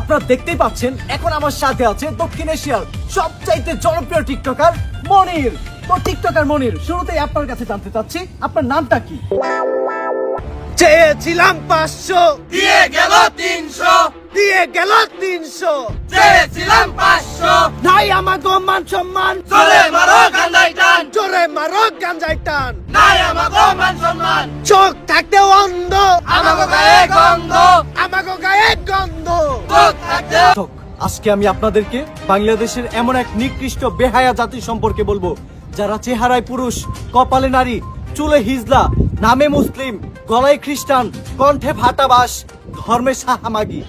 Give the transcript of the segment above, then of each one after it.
আপনারা দেখতেই পাচ্ছেন এখন আমার সাথে আছে দক্ষিণ এশিয়ার সবচাইতে জনপ্রিয় টিকটকার মনির। তো টিকটকার মনির, শুরুতেই আপনার কাছে জানতে চাচ্ছি আপনার নামটা কি? চেয়েছিলাম 500 দিয়ে গেল 300, দিয়ে গেল 300, চেয়েছিলাম 500, নাই আমাগো মান সম্মান, চলে মারো গান্দাই টান, জোরে মারো গাঞ্জাই টান, নাই আমাগো মান সম্মান, চোখ থাকতে অন্ধ, আমাগো গায়ে গন্ধ, আমাগো গায়ে গন্ধ। চোখ থাকতে দর্শক, আজকে আমি আপনাদেরকে বাংলাদেশের এমন এক নিকৃষ্ট বেহায়া জাতি সম্পর্কে বলবো যারা চেহারায় পুরুষ, কপালে নারী, চুলে হিজলা, নামে মুসলিম, গলায় খ্রিস্টান, কণ্ঠে ভাটাবাস, ধর্মে সাহামাগি,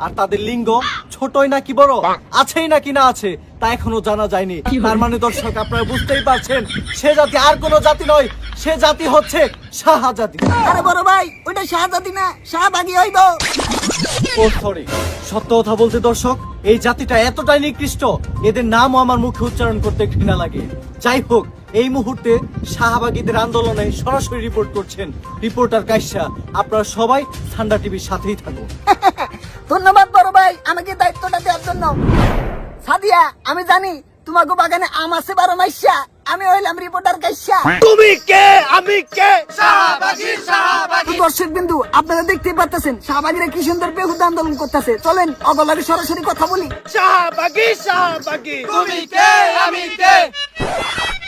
আর তাদের লিঙ্গ ছোটই নাকি বড়, আছেই নাকি না আছে তা এখনো জানা যায়নি। তার মানে দর্শক, আপনারা বুঝতেই পারছেন সে জাতি আর কোনো জাতি নয়, সে জাতি হচ্ছে সাহা জাতি। আরে বড় ভাই, ওটা শাহজাদি না, শাহবাগী হইব। ও সরি, সত্য কথা বলতে দর্শক, এই জাতিটা এতটাই নিকৃষ্ট, এদের নামও আমার মুখে উচ্চারণ করতে ঘৃণা লাগে। যাই হোক, এই মুহূর্তে শাহবাগীদের আন্দোলনে সরাসরি রিপোর্ট করছেন রিপোর্টার কাইসা। আপনারা সবাই ঠান্ডা টিভির সাথেই থাকুন। ধন্যবাদ বড় ভাই আমাকে দায়িত্বটা দেওয়ার জন্য। সাদিয়া, আমি জানি তোমাকে বাগানে আম আছে 12 মাইশা, আমি হইলাম রিপোর্টার কাইসা। তুমি কে, আমি কে? শাহবাগী, শাহবাগী, দর্শক বিন্দু, আপনারা দেখতেই পাচ্ছেন শাহবাগীরা কি সুন্দর বেহুদা আন্দোলন করতেছে। চলেন অগলারে সরাসরি কথা বলি। শাহবাগী, শাহবাগী। তুমি কে, আমি কে?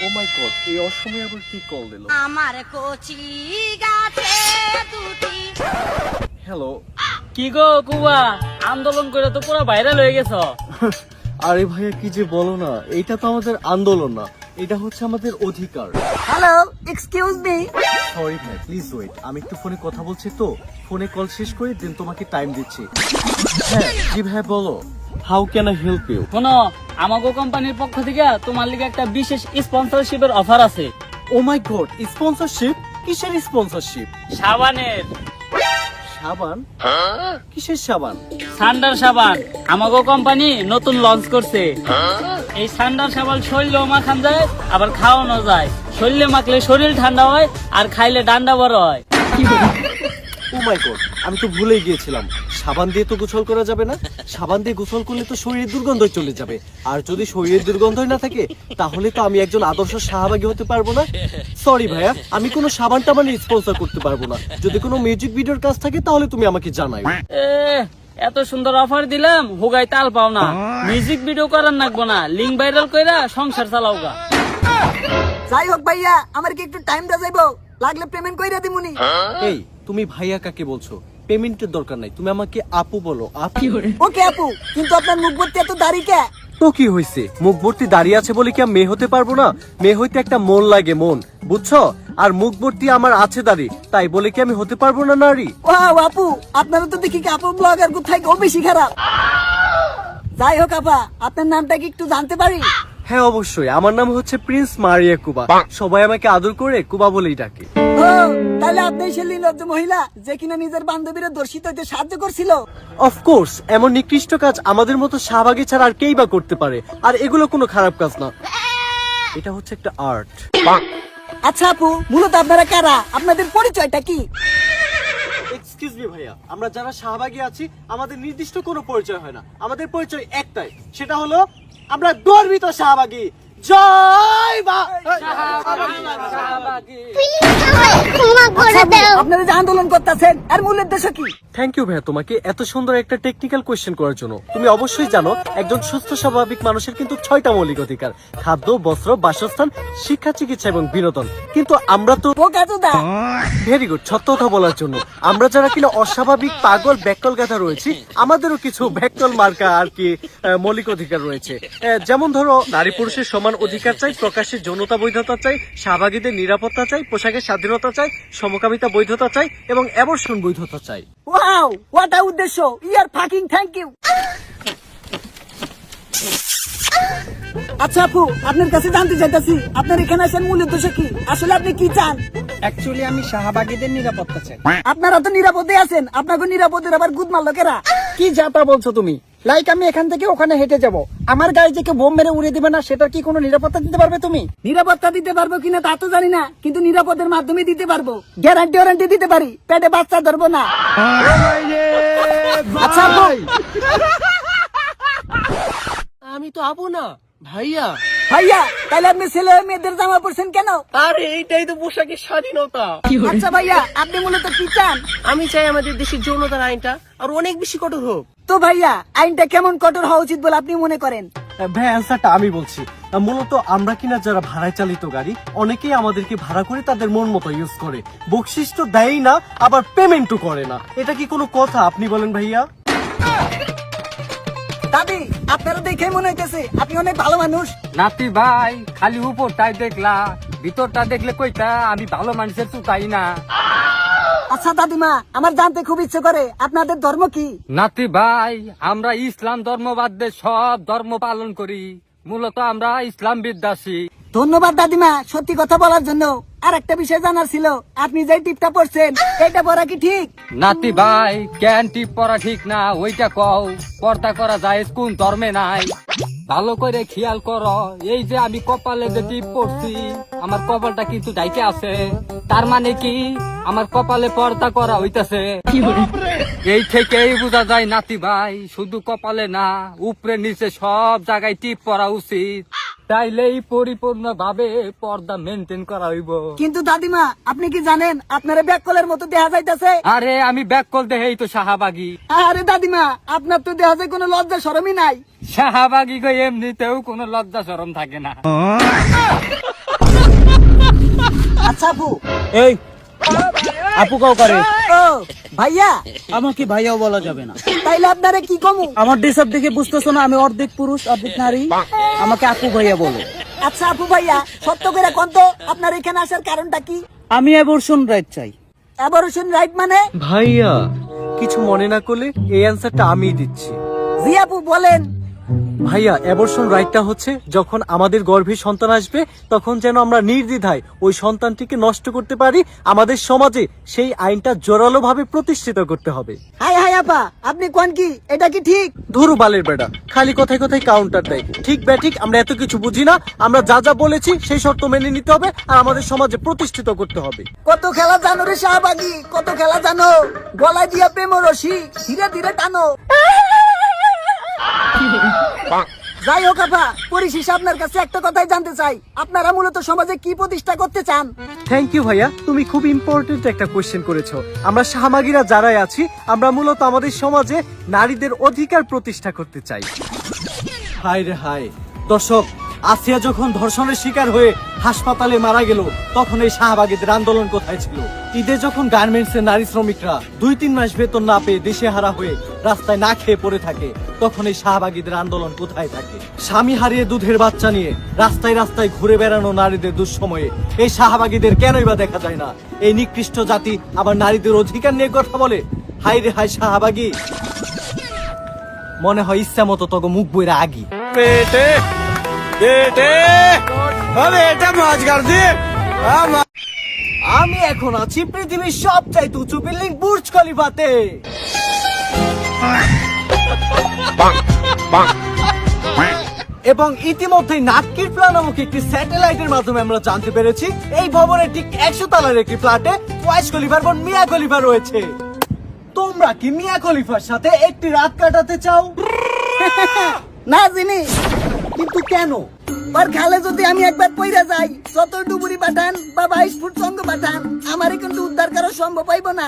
ও মাই গড, এই অসময়ে আবার কি কল দিল? আমার কচি গাছে দুটি। হ্যালো। কি গো কুবা, আন্দোলন করে তো পুরো ভাইরাল হয়ে গেছো। আরে ভাইয়া, কি যে বলো না, এইটা তো আমাদের আন্দোলন না, এটা হচ্ছে আমাদের অধিকার। Hello, excuse me. সরি ভাই, প্লিজ ওয়েট, আমি একটু ফোনে কথা বলছি তো, ফোনে কল শেষ করে দেন তোমাকে টাইম দিচ্ছি। হ্যাঁ জি ভাই, বলো, how can I help you? শোনো, আমাগো কোম্পানির পক্ষ থেকে তোমার লিগে একটা বিশেষ স্পন্সরশিপের অফার আছে। ও মাই গড, স্পন্সরশিপ? কিসের স্পন্সরশিপ? সাবানের। সাবান? কিসের সাবান? সান্ডার সাবান আমাগো কোম্পানি নতুন লঞ্চ করছে। এই সান্ডার সাবান শরীরে মাখান যায়, আবার খাওয়ানো যায়। শরীরে মাখলে শরীর ঠান্ডা হয়, আর খাইলে ডান্ডা বড় হয়। ও মাই গড, আমি তো ভুলেই গিয়েছিলাম, সাবান দিয়ে তো গোসল করা যাবে না। সাবান দিয়ে গোসল করলে তো শরীরের দুর্গন্ধ চলে যাবে, আর যদি শরীরের দুর্গন্ধই না থাকে তাহলে তো আমি একজন আদর্শ শাহবাগী হতে পারবো না। সরি ভাইয়া, আমি কোনো সাবান টাবান স্পন্সর করতে পারবো না। যদি কোনো মিউজিক ভিডিওর কাজ থাকে তাহলে তুমি আমাকে জানাই। এত সুন্দর অফার দিলাম, হুগাই তাল পাও না। মিউজিক ভিডিও করার নাগবো না, লিঙ্ক ভাইরাল কইরা সংসার চালাও গা। যাই হোক ভাইয়া, আমার কি একটু টাইম দেওয়া যাইবো? লাগলে পেমেন্ট কইরা দিমুনি। এই, তুমি ভাইয়া কাকে বলছো? পেমেন্টের দরকার নাই, তুমি আমাকে আপু বলো। আপু? ওকে আপু, কিন্তু আপনার মুখ ভর্তি এত দাড়ি কে? তো কি হয়েছে, মুখ ভর্তি দাঁড়িয়ে আছে বলে কি আমি মেয়ে হতে পারবো না? মেয়ে হইতে একটা মন লাগে, মন, বুঝছো? আর মুখ ভর্তি আমার আছে দাড়ি, তাই বলে কি আমি হতে পারবো না নারী? ওয়াও আপু, আপনারা তো দেখি কি আপু ব্লগার কোথায় ও বেশি খারাপ। যাই হোক আপা, আপনার নামটা কি একটু জানতে পারি? হ্যাঁ অবশ্যই, আমার নাম হচ্ছে প্রিন্স মারিয়া কুবা, সবাই আমাকে আদর করে কুবা বলেই ডাকে। ও, তাহলে আপনি সেই নির্লজ্জ মহিলা যে কিনা নিজের বান্ধবীরা দর্শিত হইতে সাহায্য করছিল। অফকোর্স, এমন নিকৃষ্ট কাজ আমাদের মতো শাহবাগী ছাড়া আর কেই বা করতে পারে, আর এগুলো কোনো খারাপ কাজ না, এটা হচ্ছে একটা আর্ট। আচ্ছা আপু, মূলত আপনারা কারা? আপনাদের পরিচয়টা কি? এক্সকিউজ মি ভাইয়া, আমরা যারা শাহবাগী আছি আমাদের নির্দিষ্ট কোনো পরিচয় হয় না, আমাদের পরিচয় একটাই, সেটা হলো আমরা গর্বিত শাহবাগী। জয় বা আচ্ছা আপু, আপনারা যে আন্দোলন করতেছেন এর মূল উদ্দেশ্য কি? থ্যাংক ইউ ভাইয়া তোমাকে এত সুন্দর একটা টেকনিক্যাল কোয়েশ্চেন করার জন্য। তুমি অবশ্যই জানো একজন সুস্থ স্বাভাবিক মানুষের কিন্তু 6টা মৌলিক অধিকার: খাদ্য, বস্ত্র, বাসস্থান, শিক্ষা, চিকিৎসা এবং বিনোদন। কিন্তু আমরা তো ভেরি গুড, সত্য কথা বলার জন্য আমরা যারা কিনা অস্বাভাবিক, পাগল, ব্যাককল গাধা রয়েছি, আমাদেরও কিছু ব্যাককল মার্কা আর কি মৌলিক অধিকার রয়েছে। যেমন ধরো, নারী পুরুষের সমান অধিকার চাই, প্রকাশ্যে যৌনতা বৈধতা চাই, শাহবাগীদের নিরাপত্তা চাই, পোশাকের স্বাধীনতা চাই, সমকামিতা বৈধতা চাই এবং অ্যাবর্শন বৈধতা চাই। ওয়াও, হোয়াট আ উদ্দেশ্য! ইয়ার ফাকিং থ্যাংক ইউ। আচ্ছা আপু, আপনার কাছে জানতে চাইতাছি আপনার এখানে আসার মূল উদ্দেশ্য কি? আসলে আপনি কি চান? অ্যাকচুয়ালি আমি শাহবাগীদের নিরাপত্তা চাই। আপনারা তো নিরাপদে আছেন, আপনাকে নিরাপদের আবার গুদ মারলো কেরা? কি যাতা বলছো তুমি? লাইক আমি এখান থেকে ওখানে হেঁটে যাব, আমার গায়ে যে কেউ বোম মেরে উড়িয়ে দিবে না, সেটার কি কোনো নিরাপত্তা দিতে পারবে তুমি? নিরাপত্তা দিতে পারবো কিনা তা তো জানি না, কিন্তু নিরাপদের মাধ্যমে দিতে পারবো। গ্যারান্টি ওয়ারেন্টি দিতে পারি, পেটে বাচ্চা ধরবো না। আচ্ছা আপু, তো আপু না, ভাইয়া। ভাইয়া তাহলে আপনি ছেলে হয়ে মেয়েদের জামা পরছেন কেন? আরে এইটাই তো পোশাকের স্বাধীনতা। আচ্ছা ভাইয়া, আপনি মূলত কি চান? আমি চাই আমাদের দেশের যৌনতার আইনটা আর অনেক বেশি কঠোর হোক। তো ভাইয়া, আইনটা কেমন কঠোর হওয়া উচিত বলে আপনি মনে করেন? ভাই অ্যান্সারটা আমি বলছি। মূলত আমরা কিনা যারা ভাড়ায় চালিত গাড়ি, অনেকেই আমাদেরকে ভাড়া করে তাদের মন মতো ইউজ করে, বকশিস তো দেয় না, আবার পেমেন্টও করে না। এটা কি কোনো কথা আপনি বলেন ভাইয়া? দাদি, আপনারা দেখে মনে হইতেছে আপনি অনেক ভালো মানুষ। নাতি ভাই, খালি উপরটাই দেখলা, ভিতরটা দেখলে কইতা আমি ভালো মানুষের চুকাই না। আচ্ছা দাদিমা, আমার জানতে খুব ইচ্ছে করে আপনাদের ধর্ম কি? নাতি ভাই, আমরা ইসলাম ধর্ম বাদ দিয়ে সব ধর্ম পালন করি। মূলত আমরা ইসলাম বিদ্যাসী। ধন্যবাদ দাদিমা সত্যি কথা বলার জন্য। আর একটা বিষয় জানার ছিল, আপনি যে টিপটা পড়ছেন এটা পড়া কি ঠিক? নাতি ভাই, কেন টিপ পরা ঠিক না ওইটা কও। পর্দা করা যায় কোন ধর্মে নাই। ভালো করে খেয়াল করো, এই যে আমি কপালে যে টিপ পড়ছি, আমার কপালটা কিন্তু ডাইকে আছে। তার মানে কি আমার কপালে পর্দা করা হইতাছে। এই থেকেই বোঝা যায় নাতি ভাই, শুধু কপালে না, উপরে নিচে সব জায়গায় টিপ পরা উচিত। তাইলেই পরিপূর্ণ ভাবে পর্দা মেনটেন করা হইব। কিন্তু দাদিমা, আপনি কি জানেন আপনারা ব্যাককলের মতো দেখা যাইতেছে? আরে আমি ব্যাককল দেহেই তো শাহাবাগী। আরে দাদিমা, আপনার তো দেখা যায় কোনো লজ্জা শরমই নাই। শাহাবাগী গো এমনিতেও কোনো লজ্জা শরম থাকে না। আচ্ছা আপু। এই আপু কাও করে, ও ভাইয়া, আমাকে ভাইয়াও বলা যাবে না। তাইলে আপনারা কি কমু? আমার ড্রেসআপ দেখে বুঝতেছো না আমি অর্ধেক পুরুষ অর্ধেক নারী? আমাকে আপু ভাইয়া বলো। আচ্ছা আপু ভাইয়া, সত্য করে কোন তো আপনার এখানে আসার কারণটা কি? আমি অ্যাবর্শন রাইট চাই। অ্যাবর্শন রাইট মানে? ভাইয়া কিছু মনে না করলে এই অ্যান্সারটা আমিই দিচ্ছি। জি আপু বলেন। ভাইয়া অ্যাবর্শন রাইটটা হচ্ছে, যখন আমাদের গর্ভে সন্তান আসবে তখন যেন আমরা নির্দ্বিধায় ওই সন্তানটিকে নষ্ট করতে পারি, আমাদের সমাজে সেই আইনটা জোরালো ভাবে প্রতিষ্ঠিত করতে হবে। হাই হাই আপা, আপনি কোন কি, এটা কি ঠিক? ধরু বালের বেটা, খালি কথায় কথায় কাউন্টার দেয়। ঠিক ব্যাঠিক আমরা এত কিছু বুঝি না, আমরা যা যা বলেছি সেই শর্ত মেনে নিতে হবে আর আমাদের সমাজে প্রতিষ্ঠিত করতে হবে। কত খেলা জানো রে শাহবাগী, কত খেলা জানো। গলায় দিয়া প্রেম রশি ধীরে ধীরে টানো। যাই হোক আপা, পরিশেষে আপনার কাছে একটা কথাই জানতে চাই, আপনারা মূলত সমাজে কি প্রতিষ্ঠা করতে চান? থ্যাংক ইউ ভাইয়া, তুমি খুব ইম্পর্টেন্ট একটা কোশ্চেন করেছো। আমরা শাহবাগীরা যারাই আছি, আমরা মূলত আমাদের সমাজে নারীদের অধিকার প্রতিষ্ঠা করতে চাই। হায় রে হায় দর্শক, আসিয়া যখন ধর্ষণের শিকার হয়ে হাসপাতালে মারা গেল, তখন এই শাহবাগীদের আন্দোলন কোথায় ছিল? ঈদে যখন গার্মেন্টসের নারী শ্রমিকরা 2-3 মাস বেতন না পেয়ে দেশে হারা হয়ে রাস্তায় না খেয়ে পড়ে থাকে, তখন এই শাহবাগীদের আন্দোলন কোথায় থাকে? স্বামী হারিয়ে দুধের বাচ্চা নিয়ে রাস্তায় রাস্তায় ঘুরে বেড়ানো নারীদের দুঃসময়ে এই শাহবাগীদের কেনই বা দেখা যায় না? এই নিকৃষ্ট জাতি আবার নারীদের অধিকার নিয়ে কথা বলে। হায় রে হায় শাহবাগী, মনে হয় ইচ্ছা মতো তোকে মুখ বইরা আগি। আমি এখন আছি পৃথিবীর সবচাইতে উঁচু বিল্ডিং বুর্জ খলিফাতে। এবং ইতিমধ্যে নাটকির প্ল্যান নামক একটি স্যাটেলাইটের মাধ্যমে আমরা জানতে পেরেছি এই ভবনের ঠিক 100 তলার একটি ফ্ল্যাটে ওয়াইস খলিফার বোন মিয়া খলিফা রয়েছে। তোমরা কি মিয়া খলিফার সাথে একটি রাত কাটাতে চাও? না জিনি, কিন্তু কেন? আর খালে যদি আমি একবার পইরা যাই, যত ডুবুরি পাঠান বা 22 ফুট সঙ্গ পাঠান, আমারে কিন্তু উদ্ধার করা সম্ভব হইব না।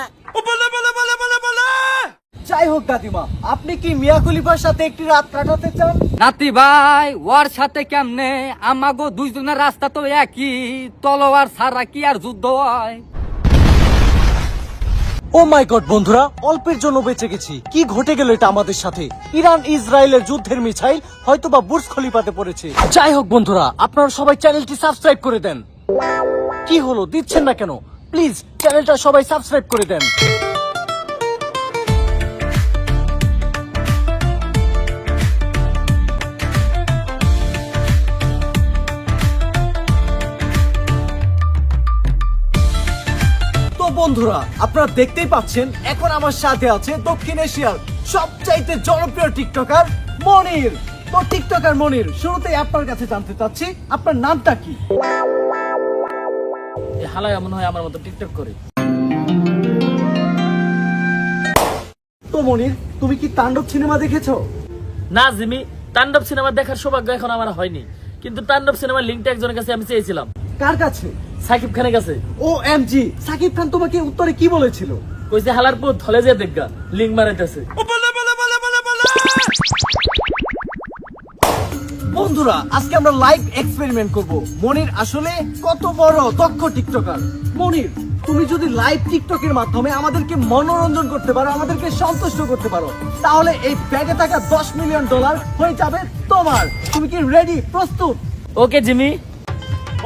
যাই হোক দাদিমা, আপনি কি মিয়া খলিফার সাথে একটি রাত কাটাতে চান? নাতি ভাই, ওর সাথে কেমনে? আমাগো দুইজনের রাস্তা তো একই, তলোয়ার ছাড়া কি আর যুদ্ধ হয়? ও মাই গড বন্ধুরা, অল্পের জন্য বেঁচে গেছি। কি ঘটে গেল এটা আমাদের সাথে? ইরান ইসরায়েলের যুদ্ধের মিসাইল হয়তোবা বুর্জ খলিফাতে পড়েছে। যাই হোক বন্ধুরা, আপনারা সবাই চ্যানেলটি সাবস্ক্রাইব করে দেন। কি হলো, দিচ্ছেন না কেন? প্লিজ চ্যানেলটা সবাই সাবস্ক্রাইব করে দেন। বন্ধুরা আপনারা দেখতেই পাচ্ছেন, এখন আমার সাথে আছে দক্ষিণ এশিয়ার সবচাইতে জনপ্রিয় টিকটকার মনির। তো টিকটকার মনির, শুরুতেই আপনার কাছে জানতে চাচ্ছি আপনার নামটা কি? হালাই এমন হয় আমার মতো টিকটক করে। তো মনির, তুমি কি তাণ্ডব সিনেমা দেখেছো? না জিমি, তাণ্ডব সিনেমা দেখার সৌভাগ্য এখন আমার হয়নি, কিন্তু তাণ্ডব সিনেমার লিঙ্কটা একজনের কাছে আমি চেয়েছিলাম। কার কাছে? সাকিব খানের কাছে। ও এমজি, সাকিব খান তোমাকে উত্তরে কি বলেছিল? কইছে হালারপুর ধলে যে দেখগা লিঙ্ক মারাইতেছে। বন্ধুরা, আজকে আমরা লাইভ এক্সপেরিমেন্ট করব মনির আসলে কত বড় দক্ষ টিকটকার। মনির, তুমি যদি লাইভ টিকটকের মাধ্যমে আমাদেরকে মনোরঞ্জন করতে পারো, আমাদেরকে সন্তুষ্ট করতে পারো, তাহলে এই ব্যাগে থাকা $10 মিলিয়ন হয়ে যাবে তোমার। তুমি কি রেডি, প্রস্তুত? Okay Jimmy.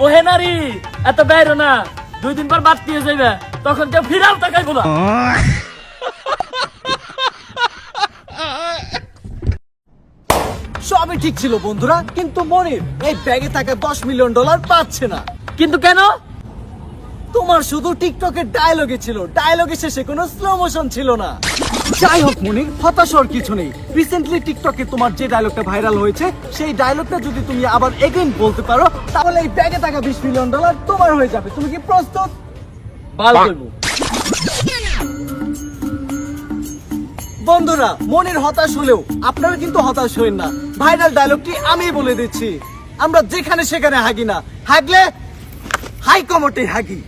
ও হে নারী, এত বাইরো না, 2 দিন পর বাড়তি হয়ে যাইবে, তখন কেউ ফিরাল তাকাই বলা। সবই ঠিক ছিল বন্ধুরা, কিন্তু মনির এই ব্যাগে থাকা $10 মিলিয়ন পাচ্ছে না। কিন্তু কেন? তোমার শুধু টিকটকের ডায়লগে ছিল, ডায়লগের শেষে কোনো স্লো মোশন ছিল না। যাই হোক মনির, হতাশ হওয়ার কিছু নেই। রিসেন্টলি টিকটকে তোমার যে ডায়লগটা ভাইরাল হয়েছে, সেই ডায়লগটা যদি তুমি আবার এগেইন বলতে পারো, তাহলে এই ব্যাগে থাকা $20 মিলিয়ন তোমার হয়ে যাবে। তুমি কি প্রস্তুত? বাল করবো। বন্ধুরা, মনির হতাশ হলেও আপনারা কিন্তু হতাশ হবেন না। ভাইরাল ডায়লগটি আমি বলে দিচ্ছি, আমরা যেখানে সেখানে হাগি না, হাগলে হাই কমোটে হাগি।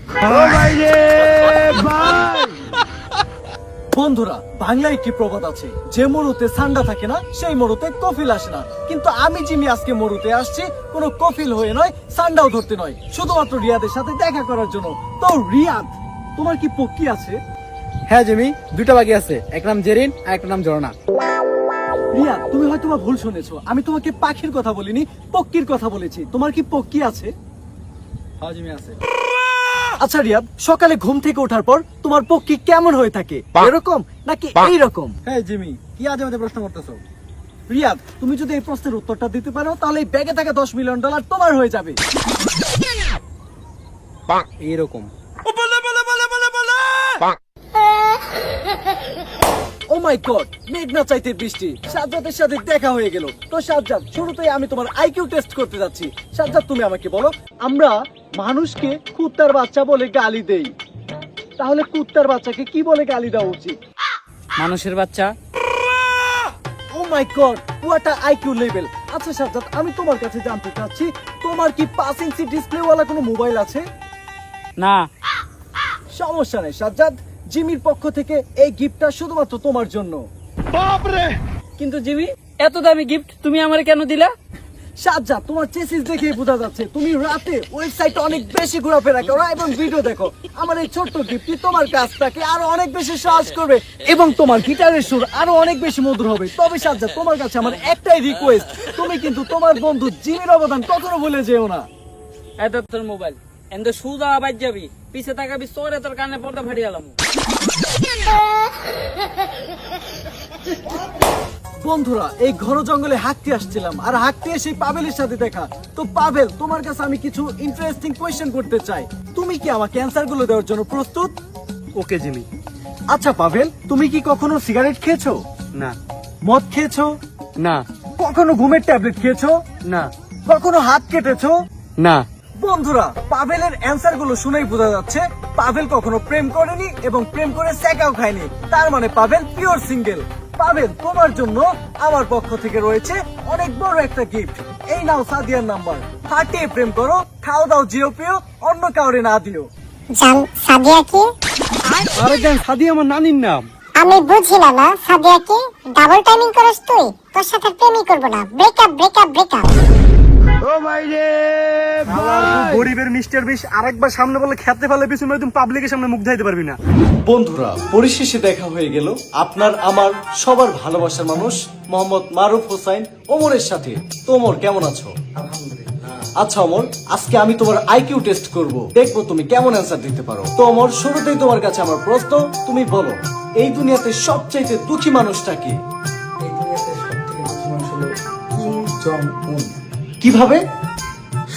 বন্ধুরা, বাংলায় একটি প্রবাদ আছে, যে মরুতে ঠান্ডা থাকে না সেই মরুতে কফিল আসে না। কিন্তু আমি জিমি আজকে মরুতে আসছি কোনো কফিল হয়ে নয়, ঠান্ডাও ধরতে নয়, শুধুমাত্র রিয়াদের সাথে দেখা করার জন্য। তো রিয়াদ, তোমার কি পক্ষী আছে? হ্যাঁ জিমি, 2টা বাকি আছে, এক নাম জেরিন আর একটা নাম ঝর্ণা। রিয়াদ, তুমি হয়তো ভুল শুনেছো, আমি তোমাকে পাখির কথা বলিনি, পক্ষীর কথা বলেছি। তোমার কি পক্ষী আছে? হ্যাঁ জিমি আছে। আচ্ছা রিয়াদ, সকালে ঘুম থেকে ওঠার পর তোমার পক্ষী কেমন হয়ে থাকে? এরকম নাকি এইরকম? হ্যাঁ জিমি, কি আজ আমাদের প্রশ্ন করতেছো? রিয়াদ, তুমি যদি এই প্রশ্নের উত্তরটা দিতে পারো, তাহলে এই ব্যাগে থাকা $10 মিলিয়ন তোমার হয়ে যাবে। এইরকম। ও মাই গড, মেঘনা চাইতে বৃষ্টি। সাজ্জাদের সাথে দেখা হয়ে গেল। তো সাজ্জাদ, শুরুতেই আমি তোমার আইকিউ টেস্ট করতে যাচ্ছি। সাজ্জাদ, তুমি আমাকে বলো, আমরা মানুষকে কুত্তার বাচ্চা বলে গালি দেই, তাহলে কুত্তার বাচ্চাকে কি বলে গালি দেওয়া উচিত? মানুষের বাচ্চা। Oh my god, what a IQ level. আচ্ছা সাজ্জাদ, আমি তোমার কাছে জানতে চাচ্ছি, তোমার কি 5 ইঞ্চি ডিসপ্লেওয়ালা কোনো মোবাইল আছে? না। সমস্যা নেই সাজ্জাদ, জিমির পক্ষ থেকে এই গিফটটা শুধুমাত্র তোমার জন্য। কিন্তু জিমি, এত দামি গিফট তুমি আমারে কেন দিলা? সাজ্জাদ, তোমার চেসিস দেখেই বোঝা যাচ্ছে তুমি রাতে ওয়েবসাইটে অনেক বেশি ঘোরাফেরা করো এবং ভিডিও দেখো। আমার এই ছোট্ট গিফটটি তোমার কাজটাকে আরো অনেক বেশি সহজ করবে এবং তোমার গিটারের সুর আরো অনেক বেশি মধুর হবে। তবে সাজ্জাদ, তোমার কাছে আমার একটাই রিকোয়েস্ট, তুমি কিন্তু তোমার বন্ধু জিমির অবদান কখনো ভুলে যেও না। এত তোর মোবাইল এন্ড সুদা বাজ যাবি, পিছে তাকাবি, তোরে তোর কানে পর্দা ফাটিয়ালাম। বন্ধুরা, এই ঘন জঙ্গলে হাঁটতে আসছিলাম, আর হাঁটতে এসে পাভেলের সাথে দেখা। তো পাভেল, তোমার কাছে আমি কিছু ইন্টারেস্টিং কোয়েশ্চেন করতে চাই, তুমি কি আমাকে অ্যান্সার গুলো দেওয়ার জন্য প্রস্তুত? Okay Jimmy. আচ্ছা পাভেল, তুমি কি কখনো সিগারেট খেয়েছো? না। মদ খেয়েছো? না। কখনো ঘুমের ট্যাবলেট খেয়েছো? না। কখনো হাত কেটেছো? না। বন্ধুরা, পাভেলের অ্যান্সার গুলো শুনেই বোঝা যাচ্ছে পাভেল কখনো প্রেম করেনি এবং প্রেম করে সেকাও খায়নি। তার মানে পাভেল পিওর সিঙ্গেল। পাভেল, তোমার জন্য আমার পক্ষ থেকে রয়েছে অনেক বড় একটা গিফট। এই নাও সাদিয়ার নাম্বার, হাঁটিয়ে প্রেম করো, খাও দাও জিও প্রিয়, অন্য কাউরে না দিও। জান সাদিয়া কি? আরে জান, সাদি আমার নানির নাম। আমি বুঝিলাম না সাদিয়া কি? ডাবল টাইমিং করস তুই? তোর সাথে প্রেমই করব না। Breakup breakup breakup. গরিবের মিস্টার বিশ আরেকবার সামনে বলে খেতে ফেলে পিছনে একদম পাবলিকের সামনে মুখ দেখাইতে পারবি না। বন্ধুরা, পরিশেষে দেখা হয়ে গেল আপনার আমার সবার ভালোবাসার মানুষ মোহাম্মদ মারুফ হোসাইন ওমরের সাথে। তো ওমর, কেমন আছো? আচ্ছা ওমর, আজকে আমি তোমার আইকিউ টেস্ট করব, দেখবো তুমি কেমন অ্যান্সার দিতে পারো। তো ওমর, শুরুতেই তোমার কাছে আমার প্রশ্ন, তুমি বলো এই দুনিয়াতে সবচাইতে দুঃখী মানুষটা কি? এই দুনিয়াতে সবথেকে দুঃখী মানুষ হলো কিম জং উন। কিভাবে?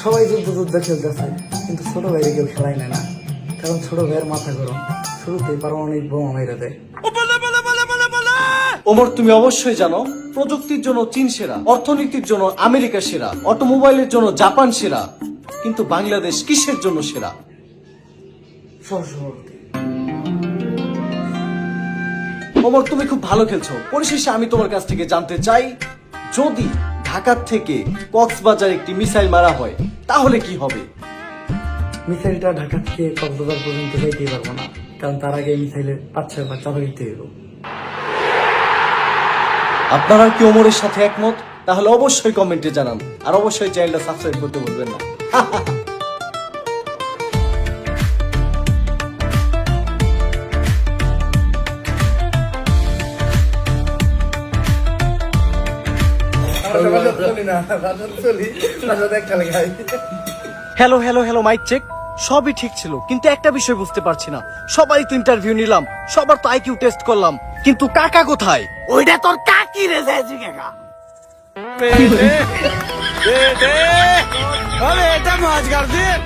সবাই যুদ্ধ খেলতেছে, কিন্তু ছোট ভাইরে কেউ খেলায় না, কারণ ছোট ভাইয়ের মাথা গরম, শুরুতে পারমাণবিক বোমা মেরে দেয়। ওমর, তুমি অবশ্যই জানো প্রযুক্তির জন্য চীন সেরা, অর্থনীতির জন্য আমেরিকা সেরা, অটোমোবাইলের জন্য জাপান সেরা, কিন্তু বাংলাদেশ কিসের জন্য সেরা? সহজবর্তী। ওমর, তুমি খুব ভালো খেলছো। পরিশেষে আমি তোমার কাছ থেকে জানতে চাই, যদি ঢাকার থেকে কক্সবাজার একটি মিসাইল মারা হয়, তাহলে কি হবে? মিসাইলটা ঢাকা থেকে কক্সবাজার পর্যন্ত যাইতে পারবো না, কারণ তার আগে মিসাইলের 5-6 বার চাপা দিতে হইব। আপনারা কি ওমরের সাথে একমত? তাহলে অবশ্যই কমেন্টে জানান, আর অবশ্যই চ্যানেলটা সাবস্ক্রাইব করতে ভুলবেন না। Hello hello hello, mic check. সবই ঠিক ছিল, কিন্তু একটা বিষয় বুঝতে পারছি না। সবাই তো ইন্টারভিউ নিলাম, সবার তো আইকিউ টেস্ট করলাম, কিন্তু কাকা কোথায়? ওইটা তোর কাকি রে যাইছি কাকা। এটা মাছ গার্জেন